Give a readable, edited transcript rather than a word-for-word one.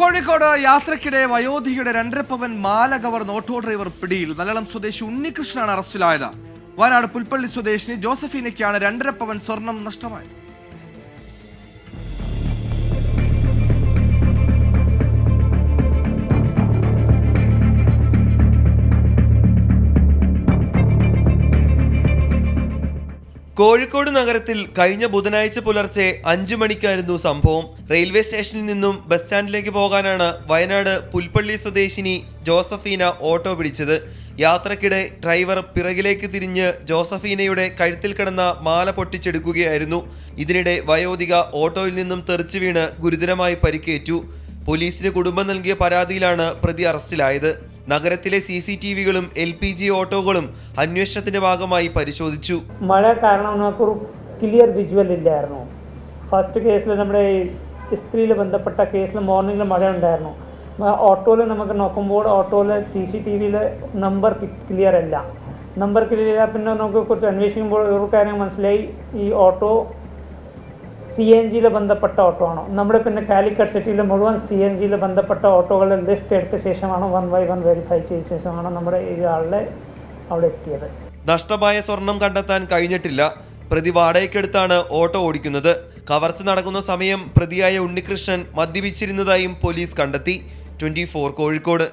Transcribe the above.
കോഴിക്കോട് യാത്രക്കിടെ വയോധികയുടെ 2.5 പവൻ മാല കവർന്ന auto driver പിടിയിൽ. നല്ലളം സ്വദേശി ഉണ്ണികൃഷ്ണനാണ് അറസ്റ്റിലായത്. വയനാട് പുൽപ്പള്ളി സ്വദേശിനി ജോസഫീനയ്ക്കാണ് 2.5 പവൻ സ്വർണം നഷ്ടമായത്. കോഴിക്കോട് നഗരത്തിൽ കഴിഞ്ഞ ബുധനാഴ്ച പുലർച്ചെ 5 മണിക്കായിരുന്നു സംഭവം. റെയിൽവേ സ്റ്റേഷനിൽ നിന്നും ബസ് സ്റ്റാൻഡിലേക്ക് പോകാനാണ് വയനാട് പുൽപ്പള്ളി സ്വദേശിനി ജോസഫീന ഓട്ടോ പിടിച്ചത്. യാത്രക്കിടെ ഡ്രൈവർ പിറകിലേക്ക് തിരിഞ്ഞ് ജോസഫീനയുടെ കഴുത്തിൽ കിടന്ന മാല പൊട്ടിച്ചെടുക്കുകയായിരുന്നു. ഇതിനിടെ വയോധിക ഓട്ടോയിൽ നിന്നും തെറിച്ചു വീണ് ഗുരുതരമായി പരിക്കേറ്റു. പോലീസിന് കുടുംബം നൽകിയ പരാതിയിലാണ് പ്രതി അറസ്റ്റിലായത്. നഗരത്തിലെ CCTVകളും LPG ഓട്ടോകളും അന്വേഷണത്തിന്റെ ഭാഗമായി പരിശോധിച്ചു. മഴ കാരണം നമുക്കൊരു ക്ലിയർ വിഷ്വൽ ഇല്ലായിരുന്നു. ഫസ്റ്റ് കേസിൽ നമ്മുടെ സ്ത്രീയിൽ ബന്ധപ്പെട്ട കേസിൽ മോർണിംഗിൽ മഴ ഉണ്ടായിരുന്നു. ഓട്ടോയിൽ നമുക്ക് നോക്കുമ്പോൾ ഓട്ടോയിലെ CCTVയിൽ നമ്പർ ക്ലിയർ അല്ല. നമ്പർ ക്ലിയർ ഇല്ല. പിന്നെ നമുക്ക് കുറച്ച് അന്വേഷിക്കുമ്പോൾ ഒരു കാര്യം മനസ്സിലായി, ഈ ഓട്ടോ CNGയിൽ ബന്ധപ്പെട്ട ഓട്ടോ ആണ്. നമ്മുടെ പിന്നെ കാലിക്കറ്റ് സിറ്റിയിലെ മുഴുവൻ CNGയിൽ ബന്ധപ്പെട്ട ഓട്ടോകളുടെ ലിസ്റ്റ് എടുത്ത ശേഷമാണ് 1 by 1 വെരിഫൈ ചെയ്ത ശേഷമാണ് നമ്മുടെ ഈ ആളുടെ അവിടെ എത്തിയത്. നഷ്ടമായ സ്വർണം കണ്ടെത്താൻ കഴിഞ്ഞിട്ടില്ല. പ്രതി വാടകയ്ക്കെടുത്താണ് ഓട്ടോ ഓടിക്കുന്നത്. കവർച്ച നടക്കുന്ന സമയം പ്രതിയായ ഉണ്ണികൃഷ്ണൻ മദ്യപിച്ചിരുന്നതായും പോലീസ് കണ്ടെത്തി. 24 കോഴിക്കോട്.